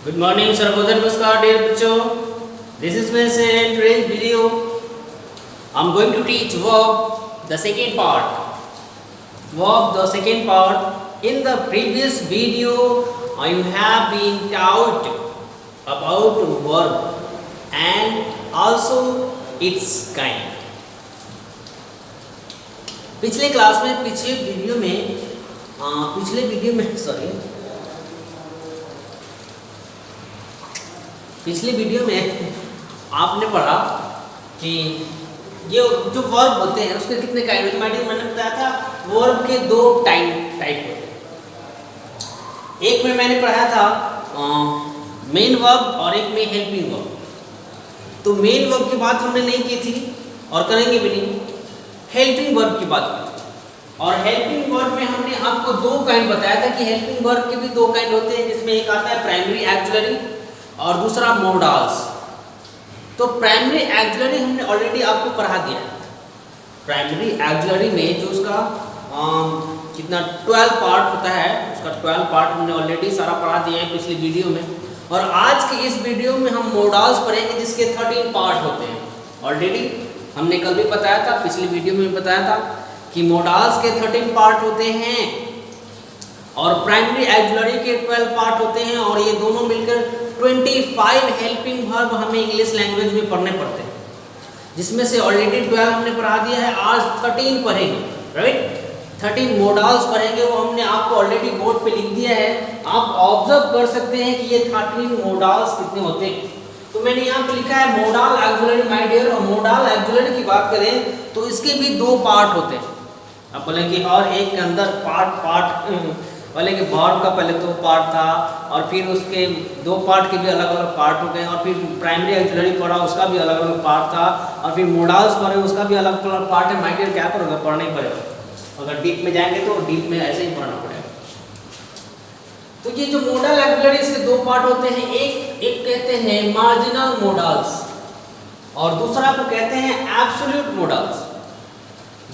Good morning, Sarvodhan Namaskar, dear bachcho. This is my today's video. I'm going to teach verb the second part. Verb the second part. In the previous video, you have been taught about verb and also its kind. पिछले class में पिछले video में आपने पढ़ा कि ये जो verb होते हैं उसके कितने काइंड होते हैं। मैंने बताया था वर्ब के दो टाइप होते हैं। एक में मैंने पढ़ाया था मेन वर्ब और एक में हेल्पिंग वर्ब। तो मेन वर्ब की बात हमने नहीं की थी और करेंगे भी नहीं। हेल्पिंग वर्ब की बात की थी और हेल्पिंग वर्ब में हमने आपको दो काइंड बताया था कि हेल्पिंग वर्ब के भी दो काइंड होते हैं, जिसमें एक आता है प्राइमरी एक्सिलरी और दूसरा मोडाल्स। तो प्राइमरी एक्सिलरी हमने ऑलरेडी आपको पढ़ा दिया है। प्राइमरी एक्सिलरी में जो उसका कितना 12 पार्ट होता है, उसका 12 पार्ट हमने ऑलरेडी सारा पढ़ा दिया है पिछली वीडियो में। और आज के इस वीडियो में हम मोडाल्स पढ़ेंगे जिसके 13 पार्ट होते हैं। ऑलरेडी हमने कल भी बताया था, पिछली वीडियो में भी बताया था कि मोडाल्स के 13 पार्ट होते हैं और प्राइमरी एक्सिलरी के 12 पार्ट होते हैं और ये दोनों मिलकर 25 हेल्पिंग वर्ब हमें इंग्लिश लैंग्वेज में पढ़ने पड़ते हैं, जिसमें से ऑलरेडी 12 हमने पढ़ा दिया है। आज 13 पढ़ेंगे, राइट। 13 मोडाल्स पढ़ेंगे, वो हमने आपको ऑलरेडी बोर्ड पे लिख दिया है। आप ऑब्जर्व कर सकते हैं कि ये 13 मोडाल्स कितने होते हैं। तो मैंने यहाँ पे लिखा है मोडाल एक्सिलरी माय डियर। और मोडाल एक्सिलरी की बात करें तो इसके भी दो पार्ट होते हैं। आप बोलेंगे और एक के अंदर पार्ट बोले कि वर्ब का पहले दो पार्ट था और फिर उसके दो पार्ट के भी अलग अलग पार्ट हो गए और फिर प्राइमरी एक्सिलरी पढ़ा उसका भी अलग अलग पार्ट था और फिर मोडाल्स पढ़े उसका भी अलग अलग पार्ट है। माय डियर क्या करोगे, पढ़ना ही पड़ेगा। अगर डीप में जाएंगे तो डीप में ऐसे ही पढ़ना पड़ेगा। तो ये जो मोडाल एक्सिलरी इसके दो पार्ट होते हैं। एक कहते हैं मार्जिनल मोडाल्स और दूसरा को कहते हैं एब्सोल्यूट मोडाल्स।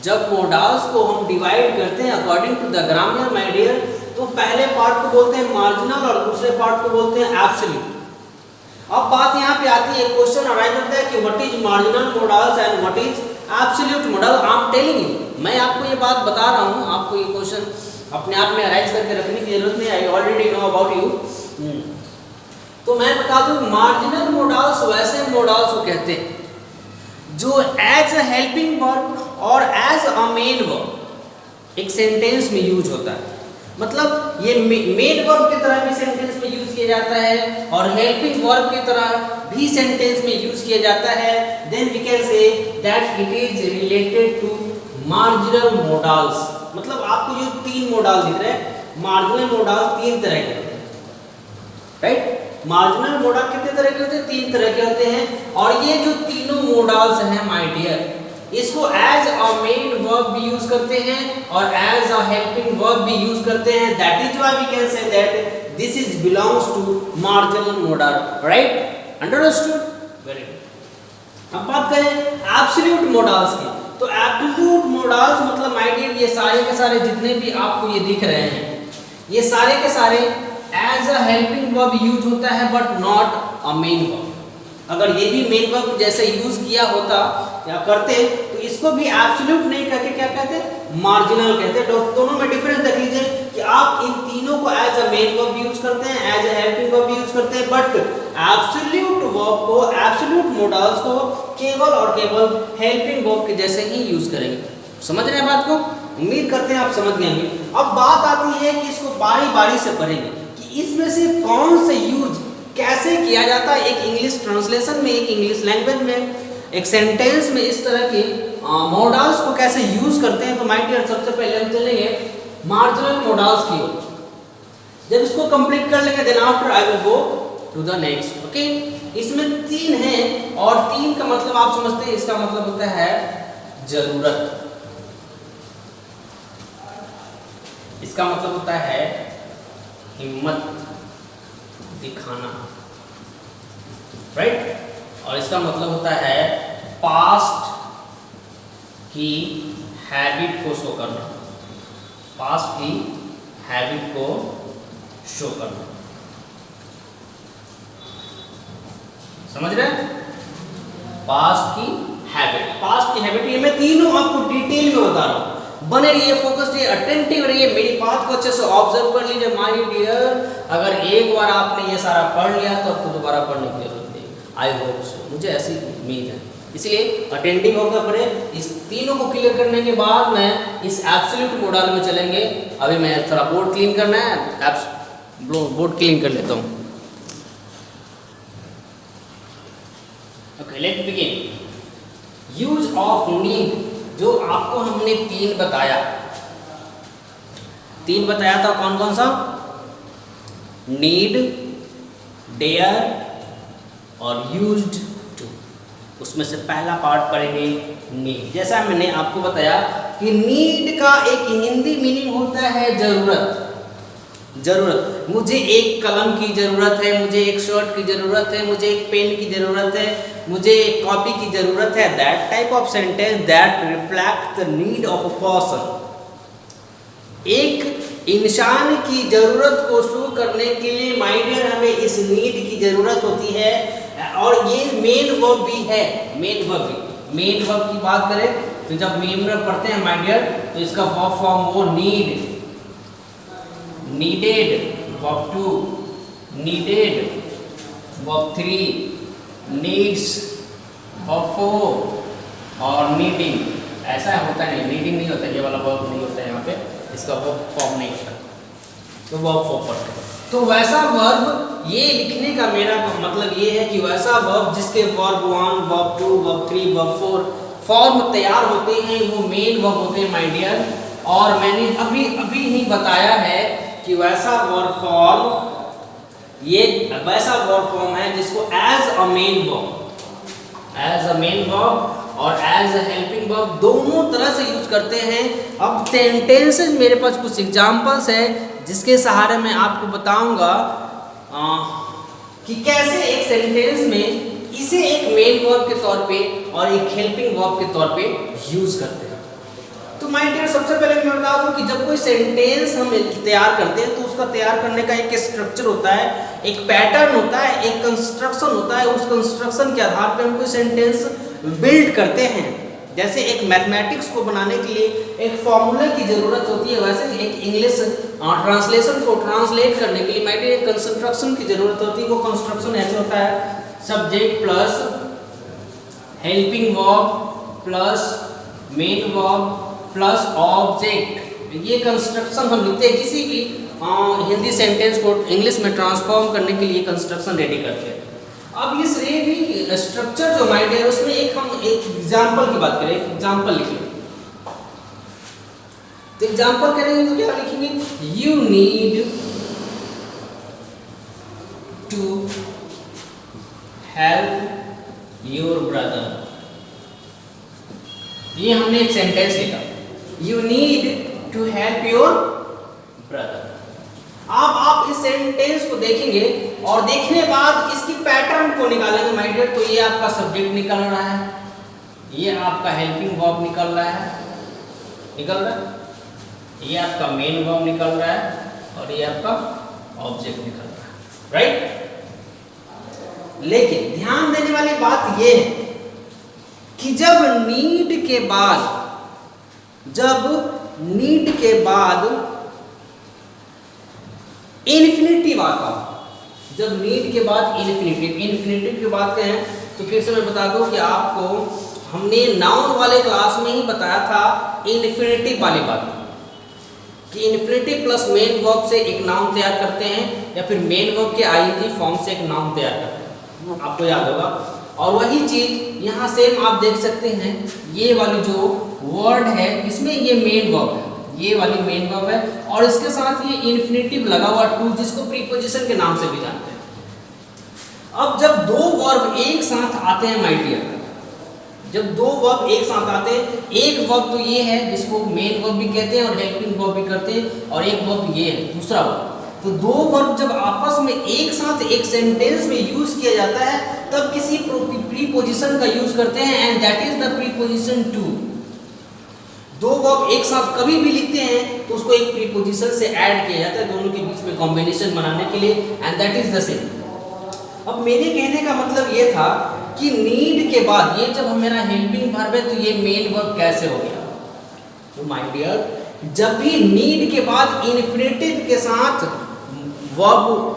जब मोडाल्स को हम डिवाइड करते हैं according to the grammar my dear, तो पहले पार्ट को बोलते हैं मार्जिनल और दूसरे पार्ट को बोलते हैं एब्सोल्यूट। अब बात यहाँ पे आती है, क्वेश्चन अराइज होता है कि what is marginal modals and what is absolute modal. I am telling you, मैं आपको ये बात बता रहा हूँ। आपको ये क्वेश्चन अपने आप में अराइज करके रखने की जरूरत नहीं, I already know about you. तो मैं बता दूं, मार्जिनल मोडाल्स वैसे मोडाल्स को कहते हैं जो एज अ हेल्पिंग वर्ब और एज अ मेन वर्ब एक सेंटेंस में यूज होता है। मतलब ये मेन वर्ब की तरह भी सेंटेंस में यूज किया जाता है और हेल्पिंग वर्ब की तरह भी सेंटेंस में यूज किया जाता है। Then we can say that it is related to marginal modals. मतलब आपको जो तीन मोडाल दिख रहे हैं, मार्जिनल मोडाल तीन तरह के होते हैं, राइट। मार्जिनल मोडाल कितने तरह के होते हैं? तीन तरह के होते हैं। और ये जो तीनों मोडाल्स हैं माय डियर, इसको एज अ मेन वर्ब भी यूज करते हैं और एज अ हेल्पिंग वर्ब भी यूज करते हैं। That is why we can say that this is belongs to marginal modal, right. Understood? Very good. अब बात करें एब्सोल्यूट मोडाल्स की। तो एब्सोल्यूट मोडाल्स मतलब माय डियर ये सारे के सारे जितने भी आपको ये दिख रहे हैं, ये सारे के सारे as a helping verb use होता है but not a main verb. अगर ये भी मेन वर्ब जैसे यूज किया होता या करते तो इसको भी एब्सोल्यूट नहीं कहते, क्या कहते? मार्जिनल कहते। दोनों में डिफरेंस देख लीजिए कि आप इन तीनों को as a main verb use करते हैं, as a helping verb use करते हैं, बट एब्सोल्यूट वर्ब को, एब्सोल्यूट मोडाल्स को केवल और केवल हेल्पिंग वर्ब के जैसे ही यूज करेंगे। समझ रहे हैं बात को? उम्मीद करते हैं आप समझ गए होंगे। अब बात आती है कि इसको बारी बारी से पढ़ेंगे कि इसमें से कौन से यूज कैसे किया जाता है। एक इंग्लिश ट्रांसलेशन में, एक इंग्लिश लैंग्वेज में, एक सेंटेंस में इस तरह के मोडाल्स को कैसे यूज करते हैं। तो माय डियर सबसे पहले हम चलेंगे मार्जिनल मोडाल्स की ओर। जब इसको कंप्लीट कर लेंगे then after I will go to the next. Okay, इसमें तीन हैं और तीन का मतलब आप समझते हैं, इसका मतलब होता है जरूरत। इसका मतलब होता है हिम्मत दिखाना, राइट। और इसका मतलब होता है पास्ट की हैबिट को शो करना, पास्ट की हैबिट को शो करना। समझ रहे हैं? पास्ट की हैबिट, पास्ट की हैबिट, ये मैं तीनों आपको डिटेल में बता रहा हूँ। बने रहिए, फोकस्ड रहिए, अटेंटिव रहिए, मेरी बात को अच्छे से ऑब्जर्व कर लीजिए माय डियर। अगर एक बार आपने ये सारा पढ़ लिया तो आपको दोबारा पढ़ने की जरूरत नहीं। आई होप सो, मुझे ऐसी उम्मीद है। इसलिए अटेंटिव होकर पढ़े। इस तीनों को क्लियर करने के बाद मैं इस एब्सोल्यूट मॉडल में चलेंगे। अभी मैं थोड़ा बोर्ड क्लीन करना है, बोर्ड क्लीन कर लेता हूँ। Okay, let's begin. Use of need, जो आपको हमने तीन बताया था, कौन कौन सा? नीड, डेयर और यूज्ड टू। उसमें से पहला पार्ट पढ़ेंगे नीड। जैसा मैंने आपको बताया कि नीड का एक हिंदी मीनिंग होता है जरूरत। जरूरत, मुझे एक कलम की जरूरत है, मुझे एक शर्ट की जरूरत है, मुझे एक पेन की जरूरत है, मुझे एक कॉपी की जरूरत है। That type of sentence that reflect the need of a person. एक इंसान की जरूरत को शो करने के लिए माय डियर हमें इस नीड की जरूरत होती है। और ये मेन वर्ब भी है, मेन वर्ब भी। मेन वर्ब की बात करें तो जब मेन वर्ब पढ़ते हैं माय डियर, तो इसका वर्ब फॉर्म वो need, needed verb 2, needed verb 3, needs verb 4 और needing। ऐसा होता नहीं, needing नहीं होता, ये वाला verb नहीं होता यहाँ पे, इसका verb form नहीं होता, तो verb form पढ़ते हैं। तो वैसा verb, ये लिखने का मेरा मतलब ये है कि वैसा verb जिसके verb 1, verb 2, verb 3, verb 4 form तैयार होते हैं, वो मेन वर्ब होते हैं माय डियर। और मैंने अभी ही बताया है कि वैसा वर्ब फॉर्म, ये वैसा वर्ब फॉर्म है जिसको एज अ मेन वर्ब और एज अ हेल्पिंग वर्ब दोनों तरह से यूज करते हैं। अब सेंटेंसेस मेरे पास कुछ एग्जांपल्स है जिसके सहारे मैं आपको बताऊंगा कि कैसे एक सेंटेंस में इसे एक मेन वर्ब के तौर पे और एक हेल्पिंग वर्ब के तौर पे यूज करते हैं। तो माय डियर, सबसे पहले मैं बता दूं कि जब कोई सेंटेंस हम तैयार करते हैं तो उसका तैयार करने का एक स्ट्रक्चर होता है, एक पैटर्न होता है, एक कंस्ट्रक्शन होता है। उस कंस्ट्रक्शन के आधार पर हम कोई सेंटेंस बिल्ड करते हैं। जैसे एक मैथमेटिक्स को बनाने के लिए एक फॉर्मूला की जरूरत होती है, वैसे एक इंग्लिश ट्रांसलेशन को ट्रांसलेट करने के लिए माय डियर कंस्ट्रक्शन की जरूरत होती है। वो कंस्ट्रक्शन ऐसे होता है, subject plus helping verb plus main verb plus object. ये कंस्ट्रक्शन हम लिखते हैं किसी भी हिंदी सेंटेंस को इंग्लिश में ट्रांसफॉर्म करने के लिए कंस्ट्रक्शन रेडी करते हैं। अब इस रेडी स्ट्रक्चर जो माइंड है उसमें हम एक एग्जांपल की बात करें, एक एग्जांपल लिखें। तो एग्जांपल करेंगे तो क्या लिखेंगे? You need to help your brother. ये हमने एक सेंटेंस लिखा, you need to help your brother. अब आप इस सेंटेंस को देखेंगे और देखने बाद इसकी पैटर्न को निकालेंगे माय डियर। तो ये आपका सब्जेक्ट निकल रहा है, ये आपका हेल्पिंग वर्ब निकल रहा है, ये आपका मेन वर्ब निकल रहा है और ये आपका ऑब्जेक्ट निकल रहा है, राइट। लेकिन ध्यान देने वाली बात ये है कि जब नीड के बाद इन्फिनिटिव आता, जब नीड के बाद इन्फिनिटिव की बात करें तो फिर से मैं बता दूं कि आपको हमने नाउन वाले क्लास में ही बताया था इन्फिनिटिव वाली बात कि इन्फिनिटिव प्लस मेन वर्ब से एक नाउन तैयार करते हैं या फिर मेन वर्ब के आईएनजी फॉर्म से एक नाउन तैयार करते हैं, आपको याद होगा। और वही चीज यहाँ सेम आप देख सकते हैं, ये वाली जो वर्ड है इसमें ये मेन वर्ब है, ये वाली मेन वर्ब है और इसके साथ ये इन्फिनिटिव लगा हुआ टू, जिसको प्रीपोजिशन के नाम से भी जानते हैं। अब जब दो वर्ब एक साथ आते हैं माय डियर, जब दो वर्ब एक साथ आते हैं, एक वर्ब तो ये है जिसको मेन वर्ब भी कहते हैं और हेल्पिंग वर्ब भी करते हैं, और एक वर्ब ये है दूसरा वर्ब। तो दो वर्ब जब आपस में एक साथ एक सेंटेंस में यूज किया जाता है तब किसी प्रीपोजिशन का यूज करते हैं and that is the preposition to. दो वर्ब एक साथ कभी भी लिखते हैं तो उसको एक प्रीपोजिशन से ऐड किया जाता है दोनों के बीच में कॉम्बिनेशन बनाने के लिए, and that is the same. अब मेरे कहने का मतलब ये था कि नीड के बाद ये जब मेरा हेल्पिंग वर्ब है तो ये मेन वर्ब कैसे हो गया? तो माय डियर, जब भी नीड के बाद इन्फिनेटिव के साथ वर्ब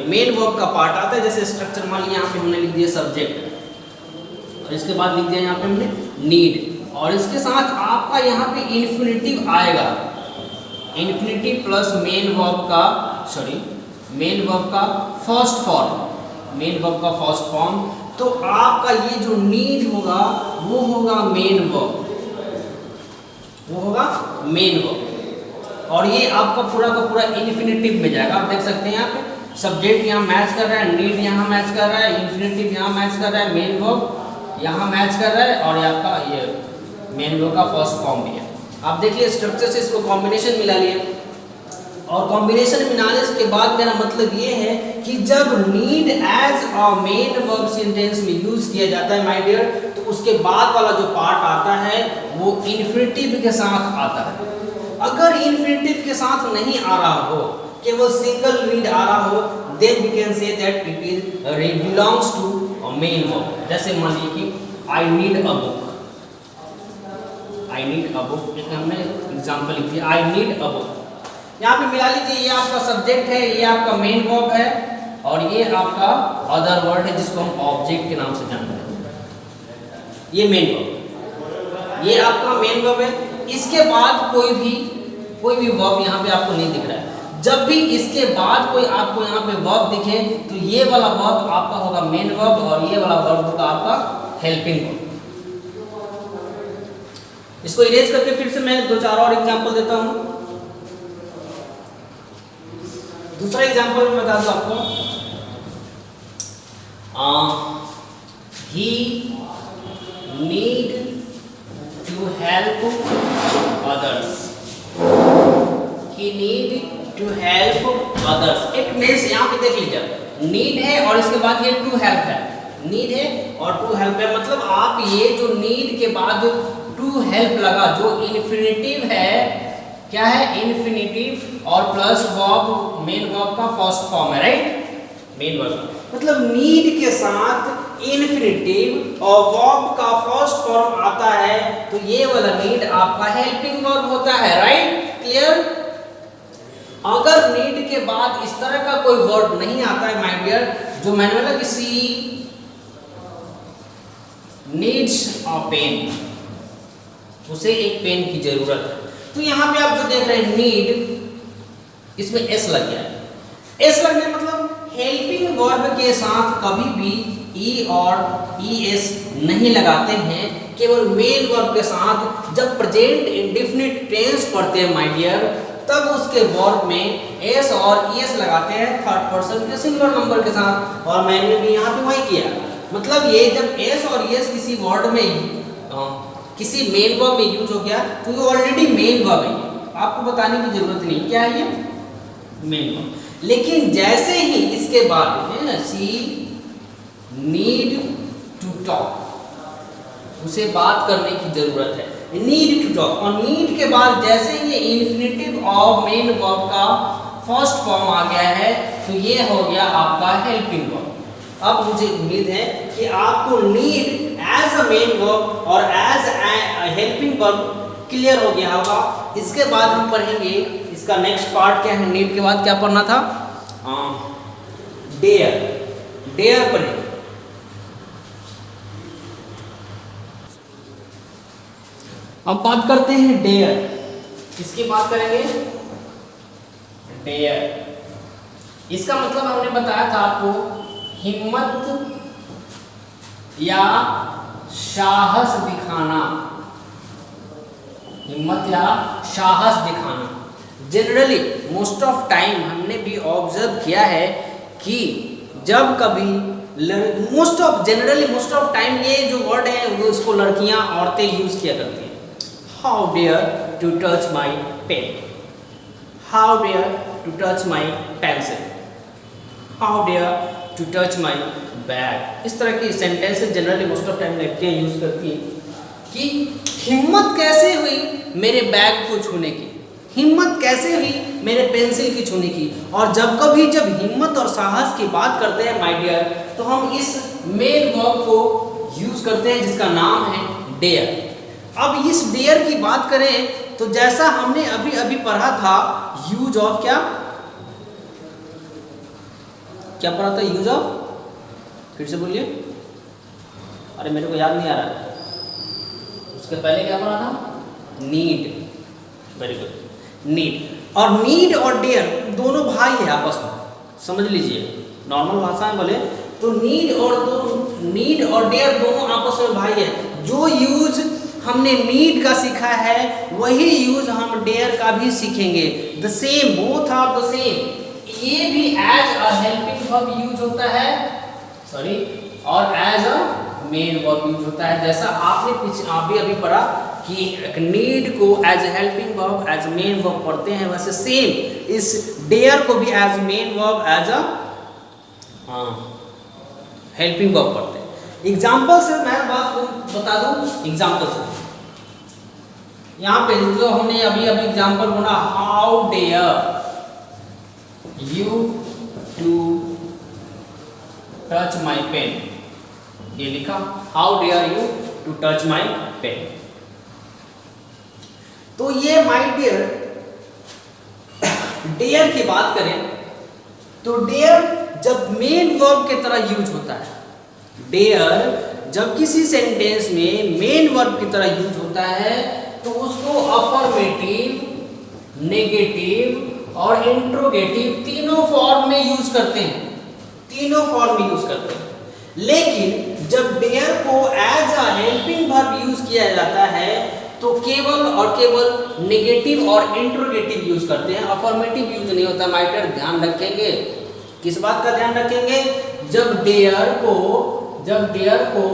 मेन वर्ब का पार्ट आता है, जैसे स्ट्रक्चर मान लिया यहाँ पे हमने लिख दिया सब्जेक्ट और इसके बाद लिख दिया यहाँ पे हमने नीड, और इसके साथ आपका यहाँ पे इन्फिनेटिव आएगा, इन्फिनेटिव प्लस मेन वर्ब का फर्स्ट फॉर्म, तो आपका ये जो नीड होगा वो होगा मेन वर्ब, और ये आपका पूरा का पूरा इन्फिनेटिव में जाएगा। आप देख सकते हैं यहाँ पे सब्जेक्ट यहाँ मैच कर रहा है, नीड यहाँ मैच कर रहा है, इन्फिनेटिव यहाँ मैच कर रहा है, मेन वर्ब यहाँ मैच कर रहा है, और आपका ये मेन वर्ब का फर्स्ट फॉर्म भी है। आप देखिए स्ट्रक्चर से इसको कॉम्बिनेशन मिला लिए, और कॉम्बिनेशन मिलाने के बाद मेरा मतलब ये है कि जब need as a main verb sentence में यूज किया जाता है माय डियर, तो उसके बाद वाला जो पार्ट आता है वो इन्फिनेटिव के साथ आता है। अगर इन्फिनेटिव के साथ नहीं आ रहा हो, केवल सिंगल नीड आ रहा हो, then we can say that it is belongs to a main verb. जैसे मान लीजिए कि आई नीड अ बुक, एक हमने एग्जांपल लिख दिया, आई नीड अ बुक। यहाँ पे मिला लीजिए, ये आपका सब्जेक्ट है, ये आपका मेन वर्ब है, और ये आपका अदर वर्ड है जिसको हम ऑब्जेक्ट के नाम से जानते हैं। ये मेन वर्ब, ये आपका मेन वर्ब है। इसके बाद कोई भी वर्ब यहाँ पे आपको नहीं दिख रहा है। जब भी इसके बाद कोई आपको यहाँ पे वर्ब दिखे तो ये वाला वर्ब आपका होगा मेन वर्ब, और ये वाला वर्ब होगा आपका हेल्पिंग वर्ब। इसको इरेज करके फिर से मैं 2-4 और एग्जांपल देता हूँ। दूसरा एग्जांपल मैं बता दूं आपको, he need to help others, एक मीन्स यहाँ पे देख लीजिए, नीड है और इसके बाद ये टू हेल्प है, नीड है और टू हेल्प है, मतलब आप ये जो नीड के बाद टू हेल्प लगा, जो इन्फिनेटिव है, क्या है इन्फिनेटिव और प्लस वर्ब, मेन वर्ब का फर्स्ट फॉर्म है, राइट, मेन वर्ब, मतलब नीड के साथ इन्फिनेटिव और वर्ब का फर्स्ट फॉर्म आता है, तो ये वाला नीड आपका हेल्पिंग वर्ब होता है, राइट, क्लियर। अगर नीड के बाद इस तरह का कोई वर्ड नहीं आता है माय डियर, जो मैंने बोला कि सी नीड्स अ पेन, उसे एक पेन की जरूरत है, तो यहाँ पे आप जो देख रहे हैं नीड, इसमें एस लग गया है। एस लगने मतलब हेल्पिंग वर्ब के साथ कभी भी ई और ई एस नहीं लगाते हैं, केवल मेन वर्ब के साथ जब प्रेजेंट इंडेफिनिट टेंस पढ़ते हैं माय डियर, तब उसके वर्ब में एस और ई एस लगाते हैं थर्ड पर्सन के सिंगुलर नंबर के साथ, और मैंने भी यहाँ पे वही किया। मतलब ये जब एस और ई एस किसी वर्ड में किसी मेन वर्ब में यूज हो गया तो ये ऑलरेडी मेन वर्ब है, आपको बताने की जरूरत नहीं, क्या है ये मेन वर्ब। लेकिन जैसे ही इसके बाद है ना सी नीड टू टॉक, उसे बात करने की जरूरत है, नीड टू टॉक, और नीड के बाद जैसे ये इन्फिनेटिव और मेन वर्ब का फर्स्ट फॉर्म आ गया है, तो ये हो गया आपका हेल्पिंग वर्ब। अब मुझे उम्मीद है कि आपको need as a main verb और as a helping verb clear हो गया होगा। इसके बाद हम पढ़ेंगे इसका नेक्स्ट पार्ट क्या है, नीड के बाद क्या पढ़ना था, डेयर, डेयर पढ़ेंगे। अब बात करते हैं डेयर, किसकी बात करेंगे, डेयर। इसका मतलब हमने बताया था आपको हिम्मत या साहस दिखाना, हिम्मत या साहस दिखाना। जनरली मोस्ट ऑफ टाइम हमने भी ऑब्जर्व किया है कि जब कभी मोस्ट ऑफ टाइम ये जो वर्ड है वो इसको लड़कियां औरतें यूज किया करती हैं। How dare to touch my pen, how dare to touch my pencil, how dare to touch my bag, इस तरह की sentences generally most of time लड़कियां यूज करती हैं कि हिम्मत कैसे हुई मेरे बैग को छूने की, हिम्मत कैसे हुई मेरे पेंसिल की छूने की। और जब कभी जब हिम्मत और साहस की बात करते हैं माय डियर, तो हम इस मेन वर्ब को यूज करते हैं जिसका नाम है डेयर। अब इस डेयर की बात करें तो जैसा हमने अभी अभी पढ़ा था, यूज ऑफ क्या क्या पढ़ा था? यूज ऑफ, फिर से बोलिए, अरे मेरे को याद नहीं आ रहा है। उसके पहले क्या पढ़ा था? नीड। Very good, need. और नीड और डेयर दोनों भाई है आपस में, समझ लीजिए। नॉर्मल भाषा में बोले तो नीड और डेयर दोनों आपस में भाई है। जो यूज हमने नीड का सीखा है वही यूज हम डेयर का भी सीखेंगे। The same, both are the same. ये भी as a helping verb use होता है, सॉरी, और as a main verb use होता है। जैसा आपने अभी पढ़ा कि नीड को as a helping verb, as main verb पढ़ते हैं, वैसे सेम इस डेयर को भी as main verb, as a helping verb पढ़ते हैं। एग्जाम्पल से मैं बात बता दूं, एग्जाम्पल से यहाँ पे जो हमने अभी एग्जाम्पल बोला, how dare you to touch my pen, ये लिखा, how dare you to touch my pen. तो ये माई डियर, डेयर की बात करें तो डेयर जब मेन वर्ब की तरह यूज होता है, डेयर जब किसी सेंटेंस में मेन वर्ब की तरह यूज होता है तो उसको अफर्मेटिव, नेगेटिव और इंट्रोगेटिव तीनों फॉर्म में यूज करते हैं, तीनों फॉर्म में यूज करते हैं। लेकिन जब डेयर को as a helping verb use किया जाता है तो केवल और केवल नेगेटिव और इंट्रोगेटिव यूज करते हैं, अफर्मेटिव यूज नहीं होता। माय डियर ध्यान रखेंगे, किस बात का ध्यान रखेंगे? जब डेयर को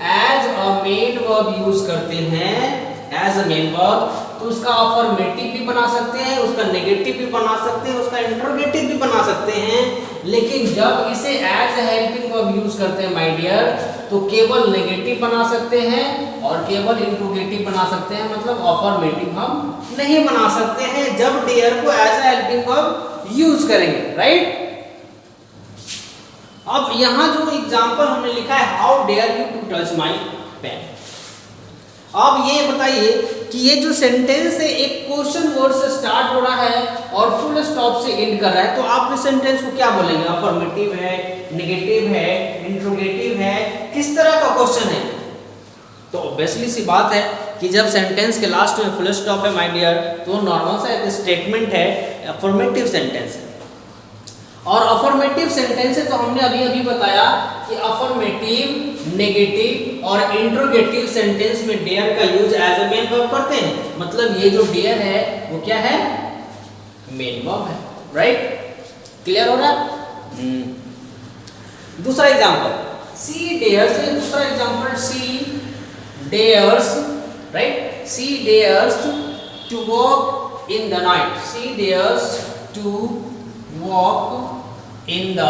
as a main verb use करते हैं, एज अ मेन वर्ब, तो उसका अफर्मेटिव भी बना सकते हैं, उसका नेगेटिव भी बना सकते हैं, उसका इंट्रोगेटिव भी बना सकते हैं। लेकिन जब इसे as a helping verb use करते हैं माय डियर, तो केवल नेगेटिव बना सकते हैं और केवल इंट्रोगेटिव बना सकते हैं, मतलब अफर्मेटिव हम नहीं बना सकते हैं जब डेयर को as a helping verb use करेंगे, राइट। अब यहां जो एग्जांपल हमने लिखा है, how dare you to touch my pen. अब ये बताइए कि ये जो सेंटेंस है एक क्वेश्चन वर्ड से स्टार्ट हो रहा है और फुल स्टॉप से एंड कर रहा है, तो आप इस सेंटेंस को क्या बोलेंगे? अफर्मेटिव है, नेगेटिव है, इंट्रोगेटिव है, किस तरह का क्वेश्चन है? तो ऑब्वियसली सी बात है कि जब सेंटेंस के लास्ट में फुल स्टॉप है माय डियर, तो नॉर्मल सा एक स्टेटमेंट है, अफर्मेटिव सेंटेंस है। और अफर्मेटिव सेंटेंस है तो हमने अभी बताया कि अफर्मेटिव, नेगेटिव और इंट्रोगेटिव सेंटेंस में डेयर का use as a main verb करते हैं। मतलब ये जो डेयर है वो क्या है? मेन वर्ब है, राइट। क्लियर हो रहा है? दूसरा एग्जांपल, सी डेयर्स, दूसरा example, she dares, right, she dares to walk in the night, she dares to walk in the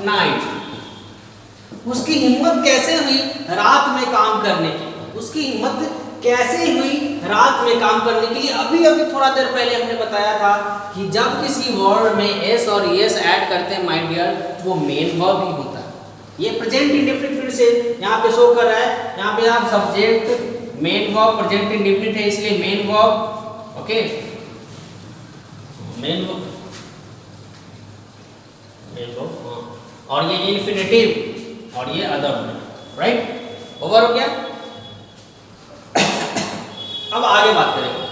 night. उसकी हिम्मत कैसे हुई रात में काम करने की? उसकी हिम्मत कैसे हुई रात में काम करने के लिए? अभी थोड़ा देर पहले हमने बताया था कि जब किसी वर्ड में एस और एस ऐड करते हैं माय डियर, वो मेन वर्ब ही होता है। ये प्रेजेंट इंडेफिनिट फिर से यहाँ पे शो कर रहा है, यहाँ पे आप subject main verb present indefinite है इसलिए main verb, okay, main verb, और ये इन्फिनेटिव और ये अदर, राइट। ओवर हो गया। अब आगे बात करेंगे,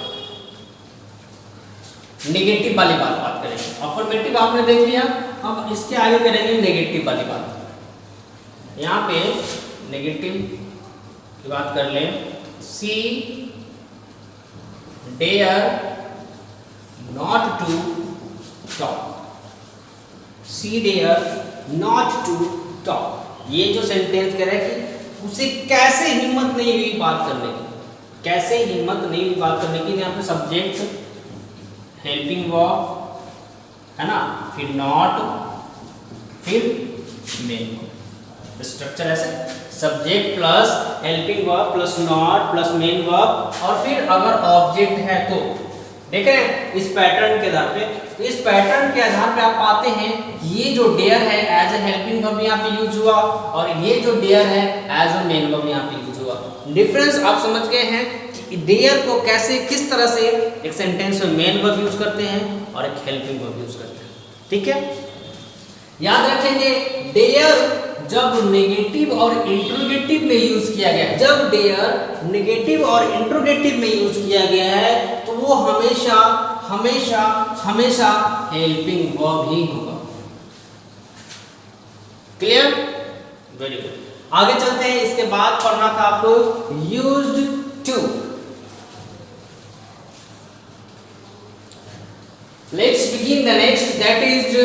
नेगेटिव वाली बात करेंगे। अफर्मेटिव आपने देख लिया, अब इसके आगे करेंगे नेगेटिव वाली बात। यहाँ पे नेगेटिव की बात कर लें, she dare not to talk, she dare not to talk. ये जो सेंटेंस कह रहा है कि उसे कैसे हिम्मत नहीं हुई बात करने की, कैसे हिम्मत नहीं हुई बात करने की। यहाँ पे सब्जेक्ट, हेल्पिंग वर्ब है ना, फिर नॉट, फिर मेन वर्ब। स्ट्रक्चर ऐसे, subject plus helping verb plus not plus main verb, और फिर अगर ऑब्जेक्ट है तो देख रहे हैं इस पैटर्न के आधार पे। तो इस पैटर्न के आधार पे आप पाते हैं ये जो डेयर है एज ए हेल्पिंग वर्ब यहाँ पे यूज हुआ और ये जो डेयर है एज अ मेन वर्ब यहाँ पे यूज हुआ। डिफरेंस आप समझ गए हैं कि डेयर को कैसे किस तरह से एक सेंटेंस में मेन वर्ब यूज करते हैं और एक हेल्पिंग वर्ब यूज करते हैं। ठीक है, याद रखेंगे डेयर जब नेगेटिव और इंट्रोगेटिव में यूज किया गया है, जब डेयर नेगेटिव और इंट्रोगेटिव में यूज किया गया है तो वो हमेशा हमेशा हमेशा हेल्पिंग वर्ब ही होगा। Clear, very good. आगे चलते हैं, इसके बाद पढ़ना था आपको used to. Let's begin the next, that is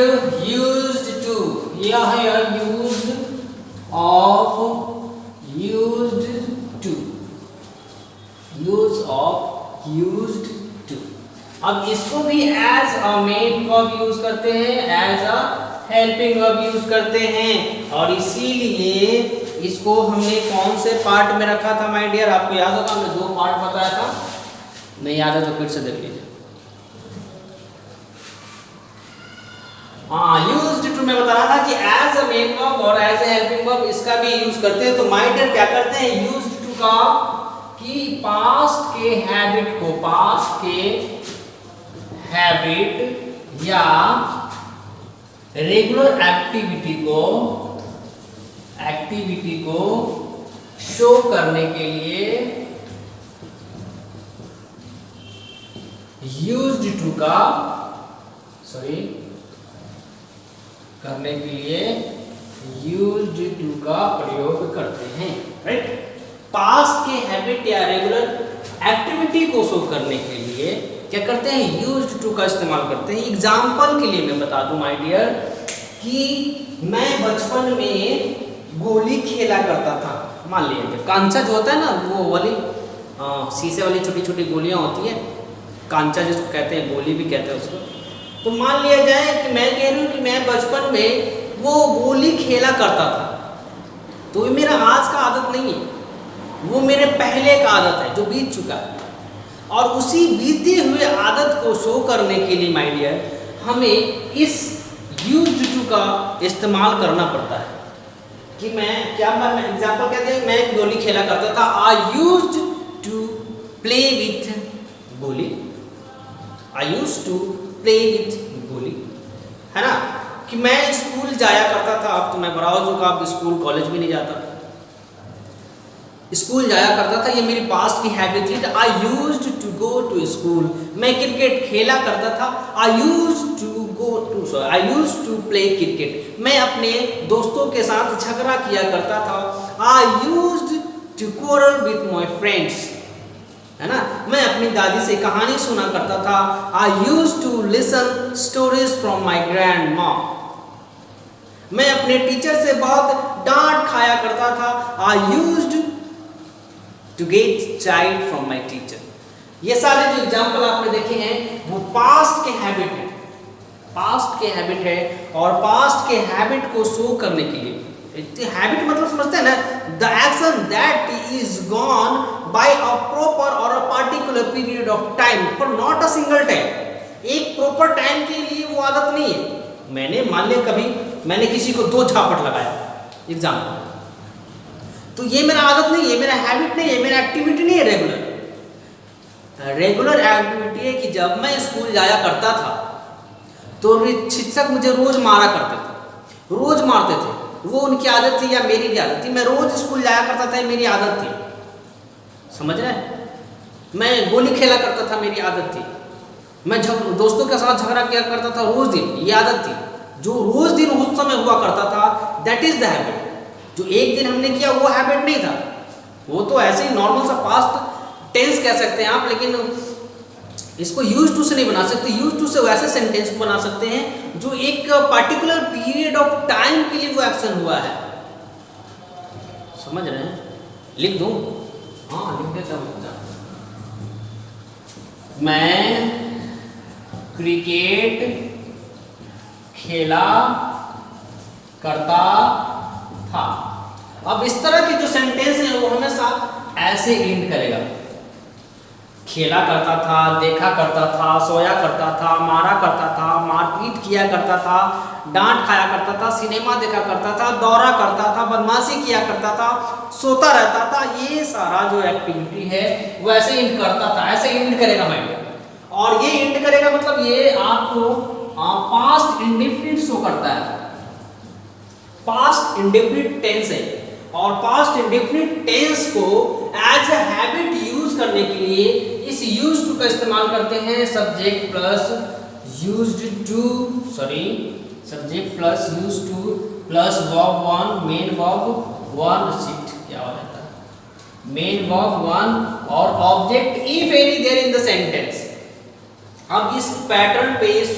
used to. यह है used of used to, use of used to। अब इसको भी as a main verb use करते हैं, as a helping verb use करते हैं और इसीलिए इसको हमने कौन से पार्ट में रखा था माय डियर, आपको याद होगा हमने 2 पार्ट बताया था, नहीं याद है तो फिर से देख लीजिए। हाँ, यूज्ड टू मैं बता रहा था कि एज अ मेन वर्ब और एज अ हेल्पिंग वर्ब इसका भी यूज करते हैं। तो माय डियर क्या करते हैं यूज्ड टू का कि पास्ट के हैबिट को, पास्ट के हैबिट या रेगुलर एक्टिविटी को शो करने के लिए यूज्ड टू का करने के लिए यूज्ड टू का प्रयोग करते हैं। राइट, पास्ट के हैबिट या रेगुलर एक्टिविटी को शो करने के लिए क्या करते हैं यूज्ड टू का इस्तेमाल करते हैं। एग्जाम्पल के लिए मैं बता दूं माय डियर कि मैं बचपन में गोली खेला करता था। मान लीजिए कांचा जो होता है ना, वो वाली शीशे वाली छोटी छोटी गोलियां होती है, कांचा जिसको कहते हैं, गोली भी कहते हैं उसको। तो मान लिया जाए कि मैं कह रही हूँ कि मैं बचपन में वो गोली खेला करता था, तो ये मेरा आज का आदत नहीं है, वो मेरे पहले का आदत है जो बीत चुका है। और उसी बीते हुए आदत को शो करने के लिए माय डियर हमें इस यूज्ड टू का इस्तेमाल करना पड़ता है कि मैं एग्जाम्पल कहते हैं, मैं गोली खेला करता था, I used to play with goli, I used to play with goli, है ना। कि मैं स्कूल जाया करता था, अब तो मैं बड़ा हो चुका, अब स्कूल कॉलेज भी नहीं जाता, स्कूल जाया करता था, ये मेरी पास्ट की हैबिट थी। I used to go to school. मैं क्रिकेट खेला करता था, I used to play cricket. मैं अपने दोस्तों के साथ झगड़ा किया करता था, I used to quarrel with my friends, है ना। मैं अपनी दादी से कहानी सुना करता था, I used to listen stories from my grandma. मैं अपने टीचर से बहुत डांट खाया करता था, I used to get child from my teacher. ये सारे जो एग्जाम्पल आपने देखे हैं वो पास्ट के हैबिट है, पास्ट के हैबिट है। और पास्ट के हैबिट को शो करने के लिए, हैबिट मतलब समझते हैं ना, the action that is gone by a proper और a particular period of time for not a single time. एक प्रॉपर टाइम के लिए वो आदत नहीं है। मैंने मान लिया कभी मैंने किसी को 2 झापट लगाया, एग्जाम्पल, तो ये मेरा आदत नहीं है, मेरा हैबिट नहीं है, मेरा एक्टिविटी नहीं है रेगुलर एक्टिविटी है कि जब मैं स्कूल जाया करता था तो शिक्षक मुझे रोज मारा करते थे, रोज मारते थे। वो उनकी आदत थी या मेरी भी आदत थी, मैं रोज स्कूल जाया करता था, मेरी आदत थी, समझ रहे हैं। मैं गोली खेला करता था, मेरी आदत थी। मैं दोस्तों के साथ झगड़ा किया करता था रोज दिन, ये आदत थी। जो रोज दिन उस समय हुआ करता था, दैट इज द हैबिट। जो एक दिन हमने किया वो हैबिट नहीं था, वो तो ऐसे ही नॉर्मल सा पास्ट टेंस कह सकते हैं आप, लेकिन इसको यूज टू से नहीं बना सकते। यूज टू से वैसे सेंटेंस को बना सकते हैं जो एक पर्टिकुलर पीरियड ऑफ टाइम के लिए वो एक्शन हुआ है, समझ रहे हैं। लिख दूं? हाँ लिख देता हूँ। मैं क्रिकेट खेला करता था। अब इस तरह के जो सेंटेंस है वो हमेशा ऐसे एंड करेगा, खेला करता था, देखा करता था, सोया करता था, मारा करता था, मारपीट किया करता था, डांट खाया करता था, सिनेमा देखा करता था, दौरा करता था, बदमाशी किया करता था, सोता रहता था। ये सारा जो एक्टिविटी है वो ऐसे इंड करता था, ऐसे इंड करेगा माइंड। और ये इंड करेगा मतलब ये आपको पास्ट इंडेफिनिट शो करता है, पास्ट इंडेफिनिट टेंस है। और पास्ट इंडेफिनिट टेंस को एज अ हैबिट यूज करने के लिए इस यूज्ड टू का इस्तेमाल करते हैं, subject plus used to, sorry subject plus used to plus verb one, main verb one, shift क्या हो जाता है, मेन वर्ब वन और object if any there in the sentence. अब इस पैटर्न पे इस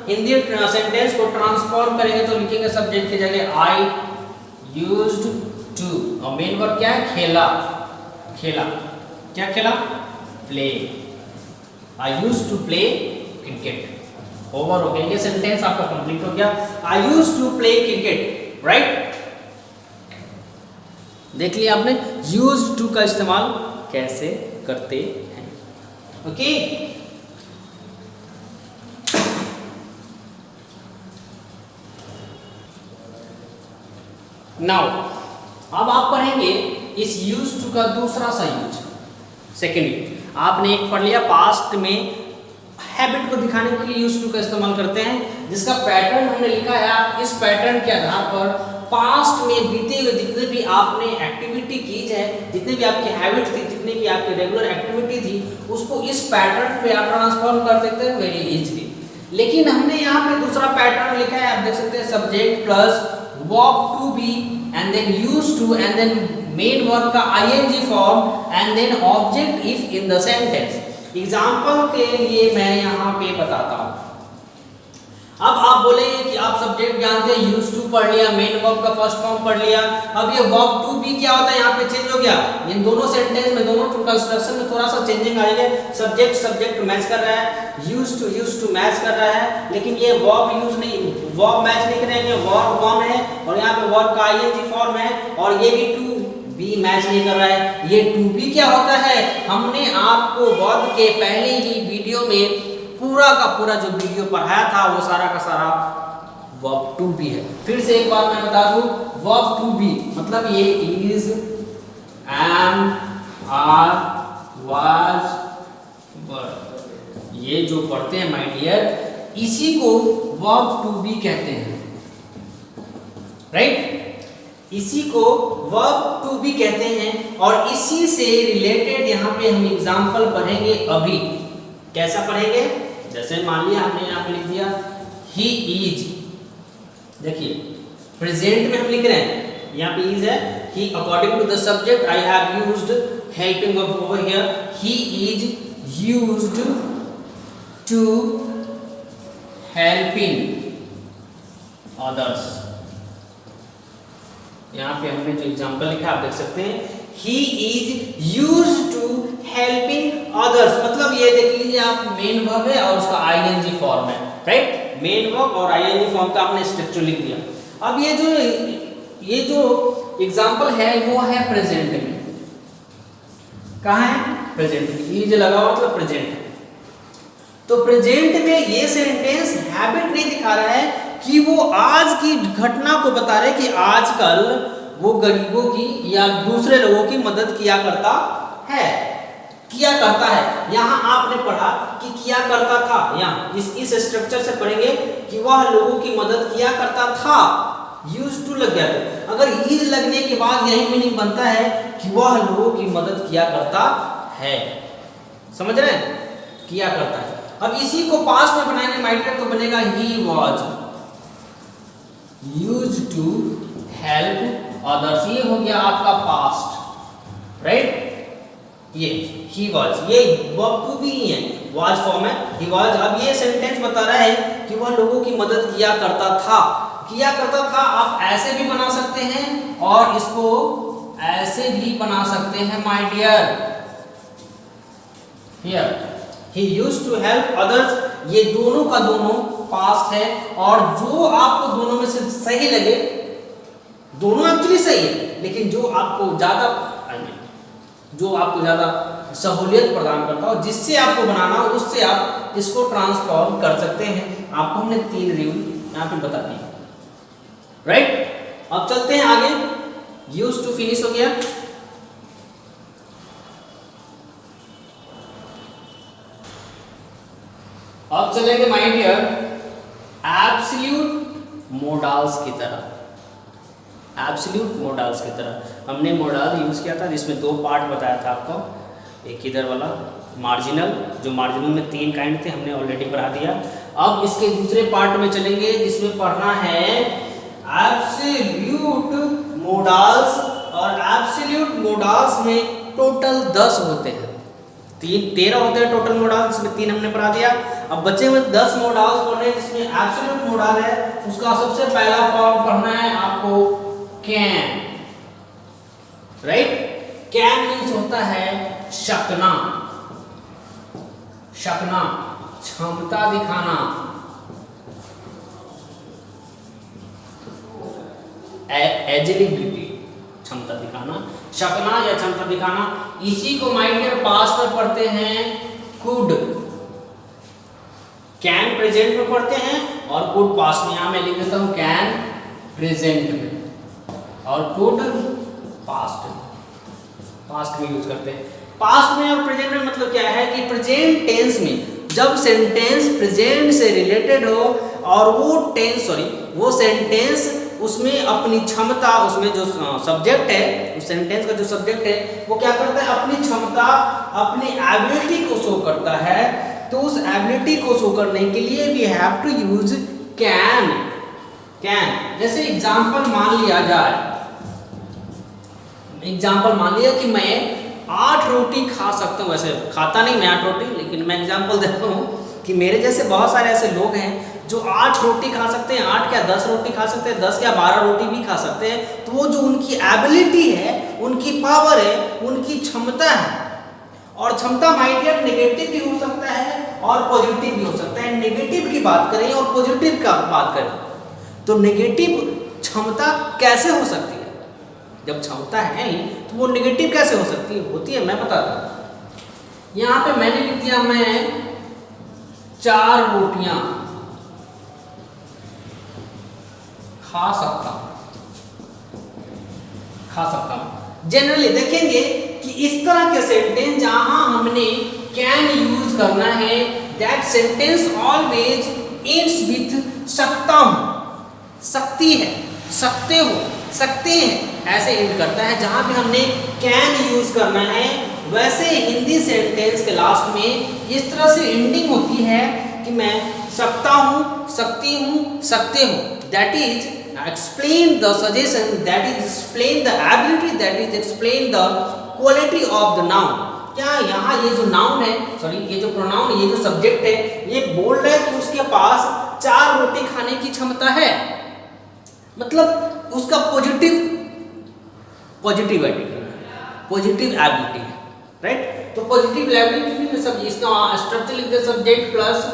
हिंदी सेंटेंस को ट्रांसफॉर्म करेंगे तो लिखेंगे सब्जेक्ट की जगह आई यूज्ड टू, और मेन वर्ब क्या है, खेला, खेला, क्या खेला, play, I used to play cricket. Over हो गया, ये सेंटेंस आपका कंप्लीट हो गया, I used to play cricket, right. देख लिया आपने यूज्ड टू का इस्तेमाल कैसे करते हैं, ओके। नाउ अब आप पढ़ेंगे इस यूज्ड टू का दूसरा सा यूज, सेकेंड यूज। आपने एक पढ़ लिया पास्ट में हैबिट को दिखाने के लिए यूज्ड टू का इस्तेमाल करते हैं, जिसका पैटर्न हमने लिखा है। आप इस पैटर्न के आधार पर पास्ट में बीते हुए जितने भी आपने एक्टिविटी की है, जितने भी आपकी हैबिट थी, जितनी भी आपकी रेगुलर एक्टिविटी थी, उसको इस पैटर्न पे आप ट्रांसफॉर्म कर सकते हैं वेरी इजीली। लेकिन हमने यहाँ पे दूसरा पैटर्न लिखा है, आप देख सकते हैं subject plus verb to be and then used to and then main verb का ING form and then object if in the sentence. Example के लिए मैं यहाँ पे बताता हूँ। अब आप बोलेंगे कि आप सब्जेक्ट जानते हैं, यूज्ड टू पढ़ लिया, मेन वर्ब का फर्स्ट फॉर्म पढ़ लिया, अब ये वर्ब टू बी क्या होता है, यहाँ पे चेंज हो गया। इन दोनों सेंटेंस में, दोनों कंस्ट्रक्शन में थोड़ा सा चेंजिंग आएगा। सब्जेक्ट सब्जेक्ट मैच कर रहा है, यूज्ड टू मैच कर रहा है, लेकिन ये वर्ब यूज नहीं, वर्ब मैच नहीं करेंगे, वर्ब वन है और यहाँ पे वर्ब का आईएनजी फॉर्म है, और ये भी टू बी मैच नहीं कर रहा है। ये टू बी क्या होता है, हमने आपको वर्ब के पहले ही वीडियो में पूरा का पूरा जो वीडियो पढ़ाया था वो सारा का सारा वर्ब टू बी है। फिर से एक बार मैं बता दूं, वर्ब टू बी मतलब ये इज, एम, आर, वाज, वर, ये जो पढ़ते हैं माय डियर, इसी को वर्ब टू बी कहते हैं, राइट। इसी को वर्ब टू बी कहते हैं और इसी से रिलेटेड यहाँ पे हम एग्जाम्पल पढ़ेंगे अभी। कैसा पढ़ेंगे, जैसे मान लिया हमने यहाँ पे लिख दिया ही इज, देखिए प्रेजेंट में हम लिख रहे हैं, यहाँ पे इज है, he according to the subject I have used helping verb over here, he is used to helping others. यहाँ पे हमने जो एग्जाम्पल लिखा आप देख सकते हैं, he is used to helping others, मतलब ये देख लीजिए आप मेन वर्ब है और उसका आईएनजी फॉर्म है, राइट। मेन वर्ब और आईएनजी फॉर्म का आपने स्ट्रक्चर लिख दिया। अब ये जो एग्जाम्पल है वो है प्रेजेंट में, कहाँ है, प्रेजेंट में, ये जो लगा हुआ मतलब प्रेजेंट है। तो प्रेजेंट में ये सेंटेंस हैबिट नहीं दिखा रहा है कि वो आज की घटना को बता रहे कि आजकल वो गरीबों की या दूसरे लोगों की मदद किया करता है, किया करता है। यहाँ आपने पढ़ा कि किया करता था, यहाँ इस स्ट्रक्चर से पढ़ेंगे कि वह लोगों की मदद किया करता था, यूज्ड टू लग गया। तो अगर इज लगने के बाद यही मीनिंग बनता है कि वह लोगों की मदद किया करता है, समझ रहे हैं, किया करता है। अब इसी को पास्ट में बनाएंगे माय डियर, तो बनेगा he was used to help others. ये हो गया आपका पास्ट, राइट। ये ही वाज, ये वर्ब टू भी ही है, वाज फॉर्म है, ही वाज। अब ये सेंटेंस बता रहा है कि वह लोगों की मदद किया करता था, किया करता था। आप ऐसे भी बना सकते हैं और इसको ऐसे भी बना सकते हैं my dear. Here he used to help others, ये दोनों का दोनों पास्ट है, और जो आपको दोनों में से सही लगे, दोनों एक्चुअली सही है, लेकिन जो आपको ज्यादा सहूलियत प्रदान करता हो, जिससे आपको बनाना हो उससे आप इसको ट्रांसफॉर्म कर सकते हैं। आपको हमने 3 रूल यहाँ पे बता दिए, राइट। अब चलते हैं आगे, यूज टू फिनिश हो गया। अब चलेंगे माय डियर एब्सोल्यूट मोडाल्स की तरह। एब्सोल्यूट मोडाल्स की तरह हमने मोडाल यूज किया था जिसमें 2 पार्ट बताया था आपको। एक इधर वाला मार्जिनल, जो मार्जिनल में 3 काइंड थे, हमने ऑलरेडी पढ़ा दिया। अब इसके दूसरे पार्ट में चलेंगे जिसमें पढ़ना है एब्सोल्यूट मोडाल्स, और एब्सोल्यूट मोडाल्स में टोटल 10 होते हैं, 13 होते हैं टोटल मोडाल्स, इसमें 3 हमने पढ़ा दिया। अब बच्चे में 10 मोडाल्स पढ़ने हैं, जिसमें एब्सोल्यूट मोडाल है उसका सबसे पहला फॉर्म पढ़ना है आपको कैन, राइट। कैन मीन्स होता है शकना, शकना क्षमता दिखाना, एजिलिबिलिटी क्षमता दिखाना, शकना या क्षमता दिखाना। इसी को माय डियर पास्ट में पढ़ते हैं कुड, कैन प्रेजेंट में पढ़ते हैं और कुड पास्ट में। यहां मैं लिख देता हूं कैन प्रेजेंट में और कुड पास्ट में यूज करते हैं। पास्ट में और प्रेजेंट में मतलब क्या है कि प्रेजेंट टेंस में जब सेंटेंस प्रेजेंट से रिलेटेड हो और वो सेंटेंस उसमें अपनी क्षमता, उसमें जो सब्जेक्ट है, उस सेंटेंस का जो सब्जेक्ट है वो क्या करता है, अपनी क्षमता, अपनी एबिलिटी को शो करता है। तो उस एबिलिटी को शो करने के लिए we have to use can. जैसे एग्जाम्पल मान लिया जाए, कि मैं 8 रोटी खा सकता हूँ। वैसे खाता नहीं मैं 8 रोटी, लेकिन मैं एग्जाम्पल देता हूँ कि मेरे जैसे बहुत सारे ऐसे लोग हैं जो 8 रोटी खा सकते हैं, 8 क्या 10 रोटी खा सकते हैं, 10 क्या 12 रोटी भी खा सकते हैं। तो वो जो उनकी एबिलिटी है, उनकी पावर है, उनकी क्षमता है। और क्षमता माय डियर नेगेटिव भी हो सकता है और पॉजिटिव भी हो सकता है। नेगेटिव की बात करें और पॉजिटिव का बात करें तो नेगेटिव क्षमता कैसे हो सकती है? जब क्षमता है ही तो वो नेगेटिव कैसे हो सकती है? होती है, मैं बताता हूँ। यहाँ पे मैंने लिख दिया, मैं 4 रोटियां खा सकता हूँ। जनरली देखेंगे कि इस तरह के सेंटेंस जहां हमने कैन यूज करना है, that sentence always ends with सकता हूं, सकती है, सकते हो, सकते हैं, ऐसे एंड करता है। जहां भी हमने कैन यूज करना है, वैसे हिंदी सेंटेंस के लास्ट में इस तरह से एंडिंग होती है कि मैं सकता हूं, सकती हूं, सकते हो। That is explain the suggestion, that is explain the ability, that is explain the quality of the noun। क्या यहाँ ये जो नाउन है, ये जो प्रोनाउन, ये जो सब्जेक्ट है, ये बोल रहा है कि उसके पास 4 रोटी खाने की क्षमता है, मतलब उसका पॉजिटिव एबिलिटी है, राइट। तो पॉजिटिव एबिलिटी में सब इसका स्ट्रक्चर लिख दे, सब्जेक्ट प्लस